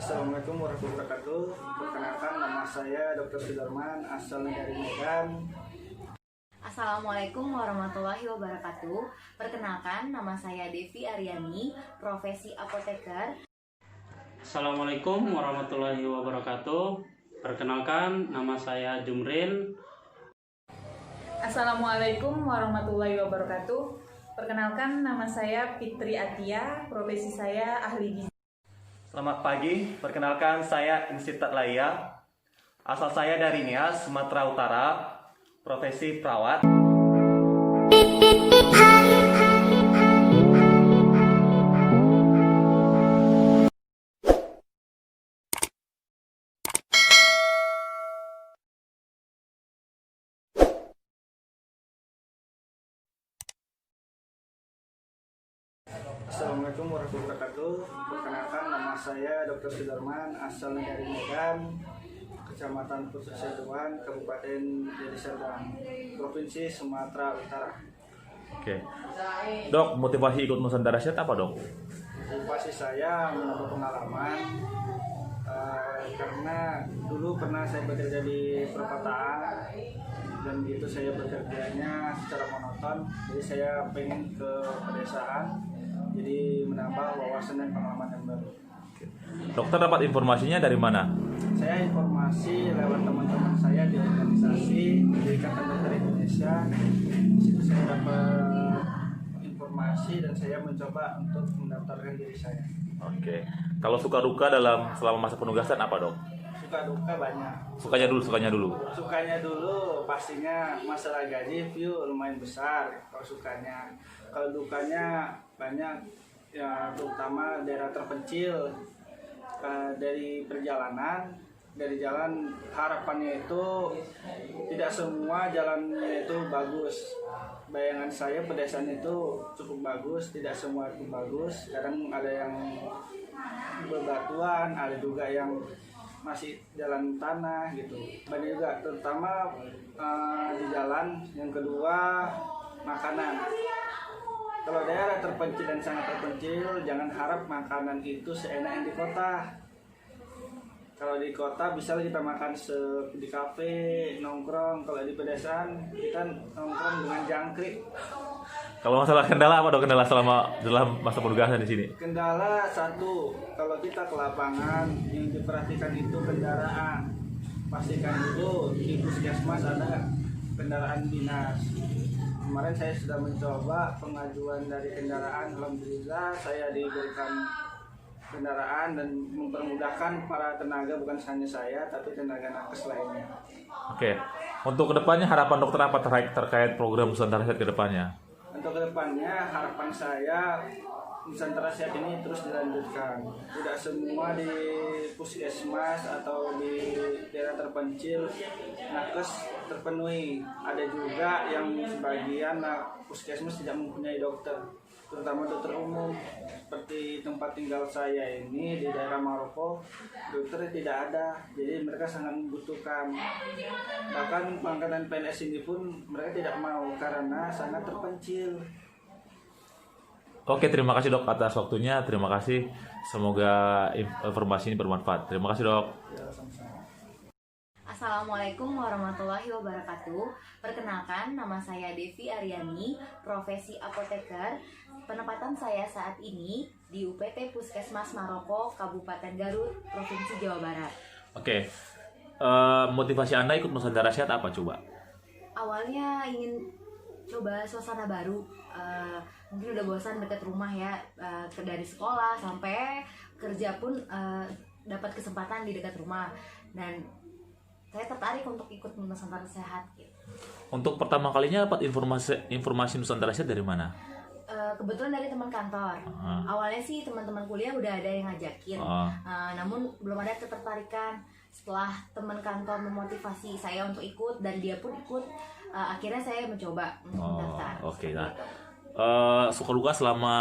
Assalamualaikum warahmatullahi wabarakatuh. Perkenalkan, nama saya Dr. Sudarman, asalnya dari Medan. Assalamualaikum warahmatullahi wabarakatuh. Perkenalkan, nama saya Devi Aryani, profesi apoteker. Assalamualaikum warahmatullahi wabarakatuh. Perkenalkan, nama saya Jumrin. Assalamualaikum warahmatullahi wabarakatuh. Perkenalkan, nama saya Fitri Atia, profesi saya ahli gizi. Selamat pagi, perkenalkan saya Insitat Laya. Asal saya dari Nias, Sumatera Utara, profesi perawat. Assalamualaikum warahmatullahi wabarakatuh. Perkenalkan, nama saya Dr. Sudarman, asalnya dari Medan, Kecamatan Putussetuan, Kabupaten Deli Serdang, Provinsi Sumatera Utara. Oke. Dok, motivasi ikut Nusantara Sehat apa, Dok? Motivasi saya menambah pengalaman karena dulu pernah saya bekerja di perkotaan dan itu saya bekerjanya secara monoton, jadi saya pengen ke pedesaan, jadi menambah wawasan dan pengalaman yang baru. Dokter dapat informasinya dari mana? Saya informasi lewat teman-teman saya di organisasi di Ikatan Dokter Indonesia. Di situ saya dapat informasi dan saya mencoba untuk mendaftarkan diri saya. Oke. Kalau suka duka selama masa penugasan apa, Dok? Suka duka banyak. Sukanya dulu. Sukanya dulu pastinya masalah gaji view lumayan besar kalau sukanya. Kalau dukanya banyak ya, terutama daerah terpencil. Dari jalan harapannya itu tidak semua jalannya itu bagus. Bayangan saya pedesaan itu cukup bagus, tidak semua itu bagus. Kadang ada yang bebatuan, ada juga yang masih jalan tanah gitu. Banyak juga, terutama di jalan. Yang kedua, makanan. Kalau daerah terpencil dan sangat terpencil, jangan harap makanan itu seenak yang di kota. Kalau di kota bisa kita makan di kafe, nongkrong. Kalau di pedesaan kita nongkrong dengan jangkrik. Kalau masalah kendala apa, Dok? Kendala dalam masa penugasan di sini? Kendala satu, kalau kita ke lapangan yang diperhatikan itu kendaraan. Pastikan dulu di puskesmas ada kendaraan dinas. Kemarin saya sudah mencoba pengajuan dari kendaraan, alhamdulillah saya diberikan kendaraan dan mempermudahkan para tenaga, bukan hanya saya tapi tenaga nakes lainnya. Oke. Untuk kedepannya harapan dokter apa terkait program Nusantara Sehat kedepannya? Untuk kedepannya harapan saya Nusantara Sehat ini terus dilanjutkan. Tidak semua di puskesmas atau di daerah terpencil nakes terpenuhi. Ada juga yang sebagian puskesmas tidak mempunyai dokter, terutama dokter umum. Seperti tempat tinggal saya ini di daerah Maroko, dokter tidak ada, jadi mereka sangat membutuhkan. Bahkan pangkatan PNS ini pun mereka tidak mau karena sangat terpencil. Oke, terima kasih, Dok, atas waktunya. Terima kasih. Semoga informasi ini bermanfaat. Terima kasih, Dok. Ya, sama-sama. Assalamualaikum warahmatullahi wabarakatuh. Perkenalkan, nama saya Devi Aryani, profesi apoteker. Penempatan saya saat ini di UPT Puskesmas Maroko, Kabupaten Garut, Provinsi Jawa Barat. Oke. Motivasi Anda ikut Nusantara Sehat apa, coba? Awalnya ingin coba suasana baru. Mungkin udah bosan dekat rumah ya, dari sekolah sampai kerja pun dapat kesempatan di dekat rumah, dan saya tertarik untuk ikut Nusantara Sehat gitu. Untuk pertama kalinya dapat informasi Nusantara Sehat dari mana? Kebetulan dari teman kantor. Awalnya sih teman-teman kuliah udah ada yang ngajakin, namun belum ada ketertarikan. Setelah teman kantor memotivasi saya untuk ikut dan dia pun ikut, akhirnya saya mencoba untuk mendaftar. Oke, nah. Suka duka selama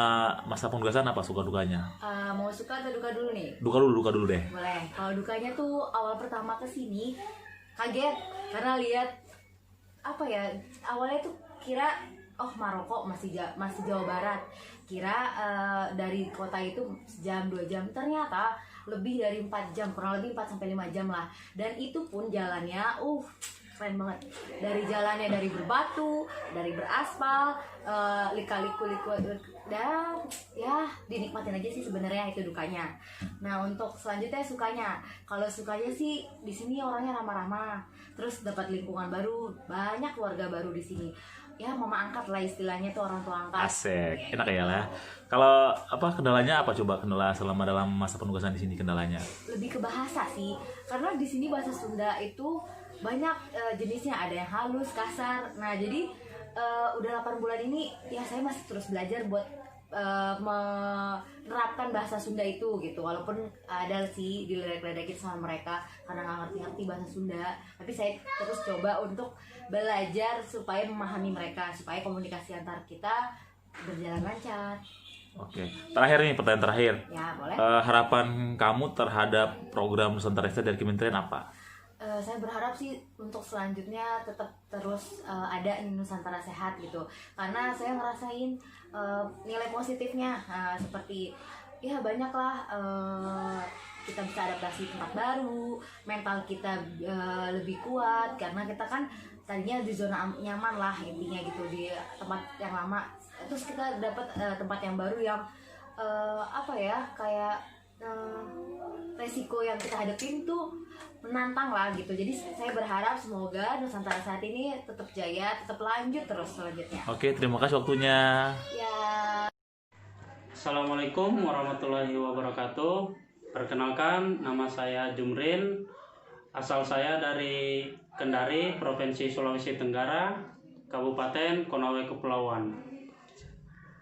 masa penugasan apa suka dukanya? Mau suka atau duka dulu nih? Duka dulu deh. Boleh. Kalau dukanya tuh awal pertama kesini kaget karena lihat apa ya, awalnya tuh kira Maroko masih Jawa Barat, kira dari kota itu sejam 2 jam, ternyata lebih dari 4 jam, kurang lebih 4 sampai 5 jam lah. Dan itu pun jalannya keren banget. Dari jalannya dari berbatu, dari beraspal, lika-liku dan ya dinikmatin aja sih sebenarnya, itu dukanya. Nah, untuk selanjutnya sukanya. Kalau sukanya sih di sini orangnya ramah-ramah. Terus dapat lingkungan baru, banyak keluarga baru di sini. Ya mama angkat lah istilahnya tuh, orang tua angkat. Asik, enak ya lah. Kalau kendalanya apa, coba kendala selama dalam masa penugasan di sini, kendalanya? Lebih ke bahasa sih, karena di sini bahasa Sunda itu banyak jenisnya, ada yang halus, kasar. Nah jadi udah 8 bulan ini ya saya masih terus belajar buat menerapkan bahasa Sunda itu gitu. Walaupun ada sih diledek-ledekin sama mereka karena nggak ngerti-ngerti bahasa Sunda, tapi saya terus coba untuk belajar supaya memahami mereka, supaya komunikasi antar kita berjalan lancar. Oke, terakhir nih, pertanyaan terakhir. Ya boleh. Harapan kamu terhadap program Nusantara Sehat dari Kementerian apa? Saya berharap sih untuk selanjutnya tetap terus ada Nusantara Sehat gitu, karena saya ngerasain nilai positifnya, seperti ya banyaklah kita bisa adaptasi tempat baru, mental kita lebih kuat karena kita kan tadinya di zona nyaman lah intinya gitu, di tempat yang lama, terus kita dapat tempat yang baru yang kayak resiko yang kita hadapin tuh menantang lah gitu. Jadi saya berharap semoga Nusantara Sehat ini tetap jaya, tetap lanjut terus selanjutnya. Oke, terima kasih waktunya. Ya. Assalamualaikum warahmatullahi wabarakatuh. Perkenalkan, nama saya Jumrin. Asal saya dari Kendari, Provinsi Sulawesi Tenggara, Kabupaten Konawe Kepulauan.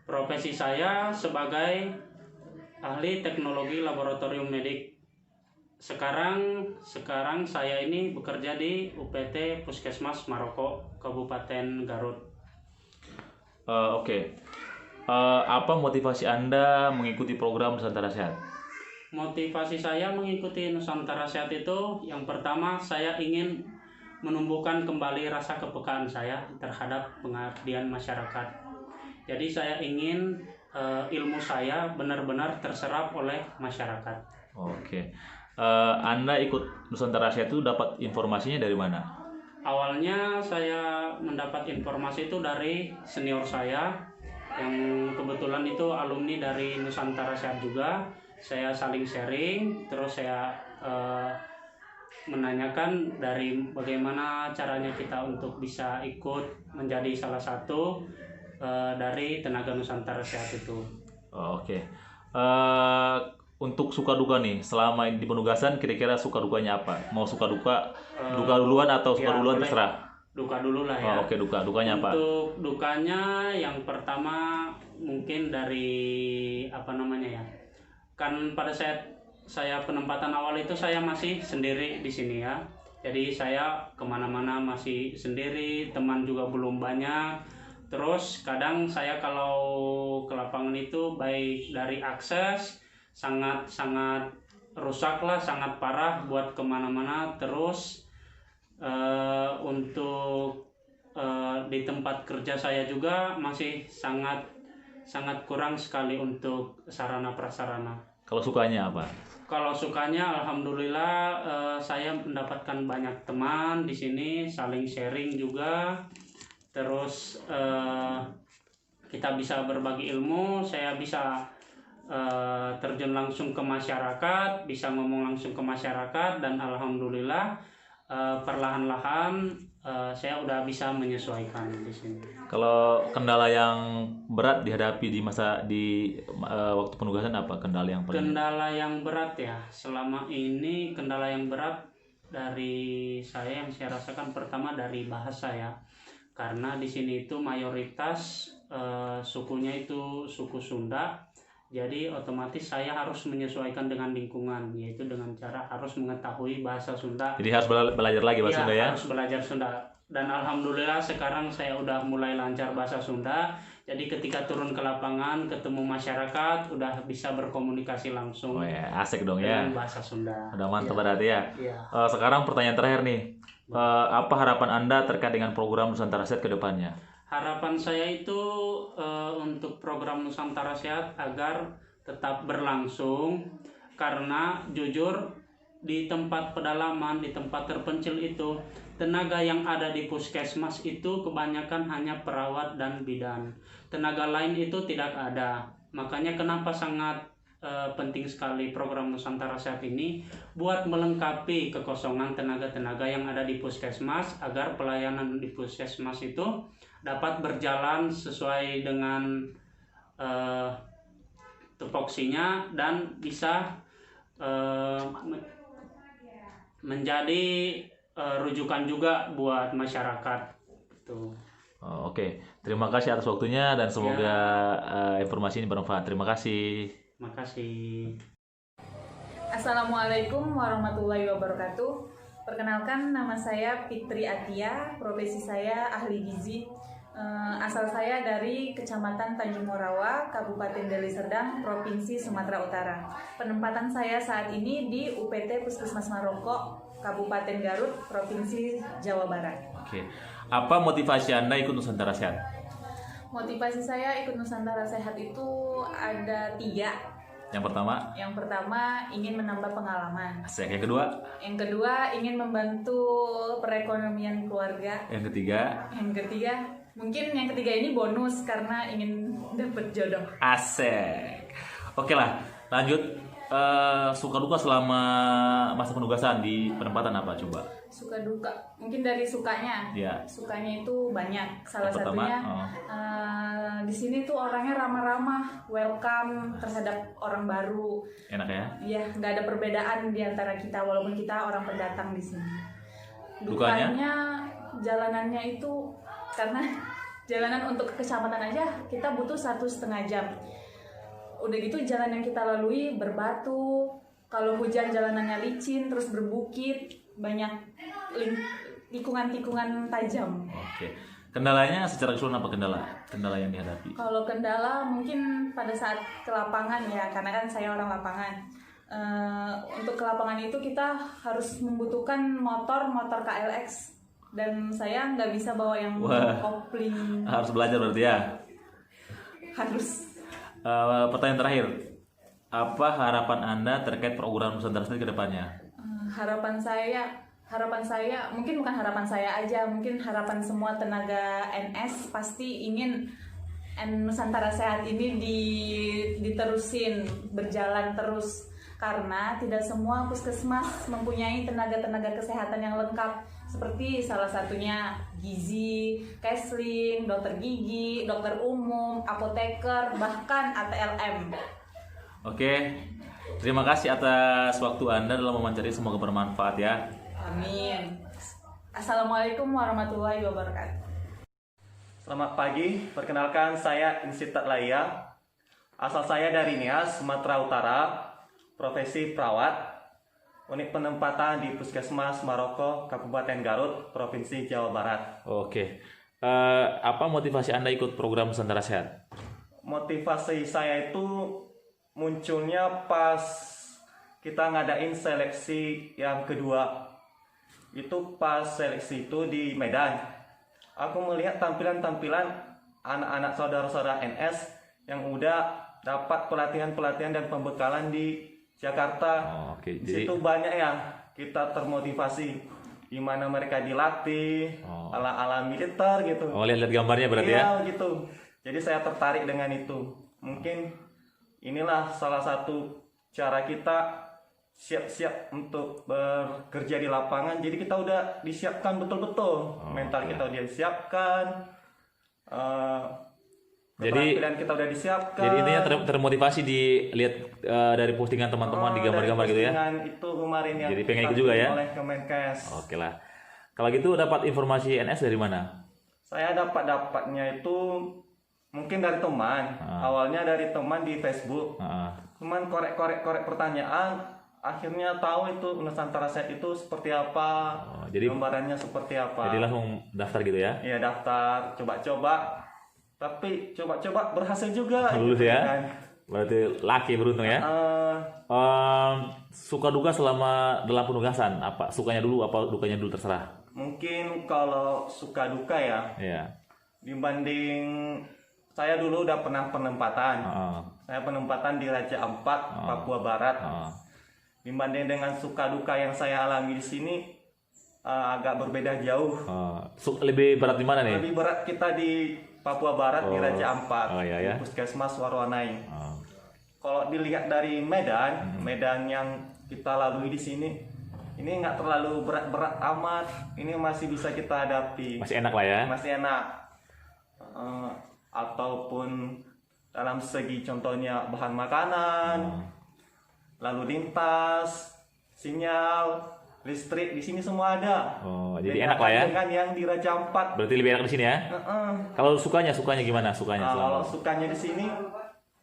Profesi saya sebagai ahli teknologi laboratorium medik. Sekarang saya ini bekerja di UPT Puskesmas Maroko, Kabupaten Garut. Oke. Apa motivasi Anda mengikuti program Nusantara Sehat? Motivasi saya mengikuti Nusantara Sehat itu, yang pertama saya ingin menumbuhkan kembali rasa kepekaan saya terhadap pengabdian masyarakat. Jadi saya ingin ilmu saya benar-benar terserap oleh masyarakat. Oke. Anda ikut Nusantara Sehat itu dapat informasinya dari mana? Awalnya saya mendapat informasi itu dari senior saya yang kebetulan itu alumni dari Nusantara Sehat juga. Saya saling sharing, terus saya menanyakan dari bagaimana caranya kita untuk bisa ikut menjadi salah satu dari tenaga Nusantara Sehat itu. Oke. Untuk suka duka nih, selama di penugasan kira-kira suka dukanya apa? Mau suka duka duluan atau suka duluan, boleh. terserah. Duka dulu lah ya. Oke, dukanya apa? Untuk dukanya yang pertama mungkin dari kan pada saat saya penempatan awal itu saya masih sendiri di sini ya. Jadi saya kemana-mana masih sendiri, teman juga belum banyak. Terus kadang saya kalau ke lapangan itu baik dari akses sangat rusak lah, sangat parah buat kemana-mana. Terus untuk di tempat kerja saya juga masih sangat kurang sekali untuk sarana prasarana. Kalau sukanya apa? Kalau sukanya, alhamdulillah saya mendapatkan banyak teman di sini, saling sharing juga. Terus kita bisa berbagi ilmu, saya bisa terjun langsung ke masyarakat, bisa ngomong langsung ke masyarakat, dan alhamdulillah perlahan-lahan saya udah bisa menyesuaikan di sini. Kalau kendala yang berat dihadapi di waktu penugasan apa? Kendala yang paling? Kendala yang berat ya, selama ini kendala yang berat dari saya yang saya rasakan pertama dari bahasa ya, karena di sini itu mayoritas sukunya itu suku Sunda. Jadi otomatis saya harus menyesuaikan dengan lingkungan, yaitu dengan cara harus mengetahui bahasa Sunda. Jadi harus belajar lagi bahasa Sunda ya? Harus belajar Sunda. Dan alhamdulillah sekarang saya udah mulai lancar bahasa Sunda. Jadi ketika turun ke lapangan, ketemu masyarakat, udah bisa berkomunikasi langsung. Oh ya, asik dong ya. Dengan bahasa Sunda. Udah mantap berarti ya. Iya. Sekarang pertanyaan terakhir nih. Apa harapan Anda terkait dengan program Nusantara Sehat ke depannya? Harapan saya itu untuk program Nusantara Sehat agar tetap berlangsung, karena jujur di tempat pedalaman, di tempat terpencil itu, tenaga yang ada di puskesmas itu kebanyakan hanya perawat dan bidan. Tenaga lain itu tidak ada. Makanya kenapa sangat penting sekali program Nusantara Sehat ini buat melengkapi kekosongan tenaga-tenaga yang ada di puskesmas agar pelayanan di puskesmas itu dapat berjalan sesuai dengan tupoksinya dan bisa menjadi rujukan juga buat masyarakat. Tuh. Oh, oke. Terima kasih atas waktunya dan semoga informasi ini bermanfaat. Terima kasih. Terima kasih. Assalamualaikum warahmatullahi wabarakatuh. Perkenalkan, nama saya Fitri Atia, profesi saya ahli gizi. Asal saya dari Kecamatan Tanjung Morawa, Kabupaten Deli Serdang, Provinsi Sumatera Utara. Penempatan saya saat ini di UPT Puskesmas Maroko, Kabupaten Garut, Provinsi Jawa Barat. Oke. Apa motivasi Anda ikut Nusantara Sehat? Motivasi saya ikut Nusantara Sehat itu ada 3. Yang pertama ingin menambah pengalaman. Asik. Yang kedua? Yang kedua ingin membantu perekonomian keluarga. Yang ketiga? Mungkin yang ketiga ini bonus karena ingin dapat jodoh. Asik. Oke lah, lanjut. Suka duka selama masa penugasan di penempatan apa coba? Suka duka, mungkin dari sukanya. Ya. Sukanya itu banyak. Salah Yang pertama, satunya di sini tuh orangnya ramah-ramah, welcome terhadap orang baru. Enak ya? Iya, nggak ada perbedaan di antara kita walaupun kita orang pendatang di sini. Dukanya? Dukanya jalanannya itu karena jalanan untuk ke kecamatan aja kita butuh 1,5 jam. Udah gitu jalan yang kita lalui berbatu, kalau hujan jalanannya licin, terus berbukit, banyak tikungan-tikungan tajam. Oke. Kendalanya secara keseluruhan apa kendala yang dihadapi? Kalau kendala mungkin pada saat ke lapangan ya, karena kan saya orang lapangan. Untuk ke lapangan itu kita harus membutuhkan motor KLX dan saya nggak bisa bawa yang kopling. Harus belajar berarti ya? Harus. Pertanyaan terakhir, apa harapan Anda terkait program Nusantara Sehat ke depannya? Harapan saya mungkin bukan harapan saya aja, mungkin harapan semua tenaga NS pasti ingin Nusantara Sehat ini diterusin berjalan terus karena tidak semua puskesmas mempunyai tenaga-tenaga kesehatan yang lengkap seperti salah satunya gizi, kesling, dokter gigi, dokter umum, apoteker, bahkan ATLM. Oke, terima kasih atas waktu Anda dalam mewawancari, semoga bermanfaat ya. Amin. Assalamualaikum warahmatullahi wabarakatuh. Selamat pagi, perkenalkan saya Insitat Laia. Asal saya dari Nias, Sumatera Utara, profesi perawat. Unit penempatan di Puskesmas Maroko, Kabupaten Garut, Provinsi Jawa Barat. Oke, apa motivasi Anda ikut program Nusantara Sehat? Motivasi saya itu munculnya pas kita ngadain seleksi yang kedua. Itu pas seleksi itu di Medan. Aku melihat tampilan-tampilan anak-anak saudara-saudara NS yang udah dapat pelatihan-pelatihan dan pembekalan di Jakarta. Oke, di situ banyak ya kita termotivasi, di mana mereka dilatih ala-ala militer gitu. Oh, lihat gambarnya berarti ya? Iya gitu. Jadi saya tertarik dengan itu. Mungkin inilah salah satu cara kita siap-siap untuk bekerja di lapangan. Jadi kita udah disiapkan betul-betul. Mental kita udah disiapkan. Jadi kita udah disiapkan. Jadi intinya termotivasi dilihat dari postingan teman-teman di gambar-gambar gitu ya. Postingan itu kemarin yang jadi pengen ikut juga ya. Oleh Kemenkes. Oke lah. Kalau gitu dapat informasi NS dari mana? Saya dapatnya itu mungkin dari teman. Awalnya dari teman di Facebook. Teman korek pertanyaan, akhirnya tahu itu Nusantara Sehat itu seperti apa. Jadi gambarannya seperti apa. Jadi langsung daftar gitu ya? Iya, daftar, coba-coba. Tapi coba-coba berhasil juga. Lulus gitu, ya? kan. Berarti laki beruntung ya? Suka duka selama dalam penugasan apa? Sukanya dulu apa dukanya dulu, terserah. Mungkin kalau suka duka ya. Iya. Dibanding saya dulu udah pernah penempatan. Saya penempatan di Raja Ampat, Papua Barat. dibanding dengan suka duka yang saya alami di sini agak berbeda jauh. Lebih berat di mana nih? Lebih berat kita di Papua Barat di Raja Ampat, iya, ya. di Puskesmas Warwanai. Oh. Kalau dilihat dari Medan yang kita lalui di sini, ini nggak terlalu berat-berat amat. Ini masih bisa kita hadapi. Masih enak lah ya. Masih enak. Ataupun dalam segi contohnya bahan makanan, lalu lintas, sinyal, listrik di sini semua ada. Oh, jadi enak lah ya. Dengan yang di Raja Ampat. Berarti lebih enak di sini ya. Kalau sukanya gimana? Sukanya Kalau sukanya di sini,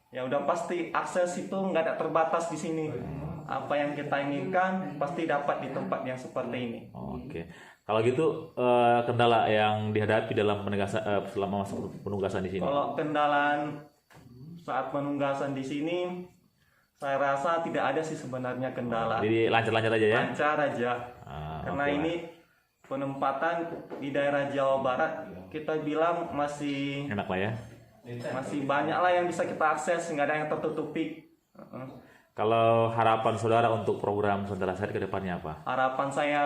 ya udah pasti akses itu nggak ada terbatas di sini. Apa yang kita inginkan pasti dapat di tempat yang seperti ini. Oke. Kalau gitu kendala yang dihadapi dalam penugasan selama masa penugasan di sini? Kalau kendala saat penugasan di sini, saya rasa tidak ada sih sebenarnya kendala. Jadi lancar-lancar aja ya? Lancar aja. Karena oke. ini penempatan di daerah Jawa Barat kita bilang masih Enak lah ya. masih banyak lah yang bisa kita akses, nggak ada yang tertutupi. Kalau harapan saudara untuk program Nusantara Sehat ke depannya apa? Harapan saya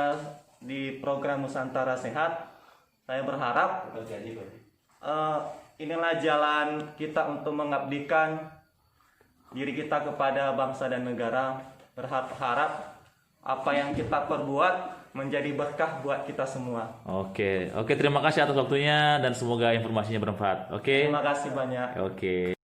di program Nusantara Sehat, saya berharap inilah jalan kita untuk mengabdikan diri kita kepada bangsa dan negara. Berharap apa yang kita perbuat menjadi berkah buat kita semua. Oke, terima kasih atas waktunya dan semoga informasinya bermanfaat. Oke. Terima kasih banyak. Oke.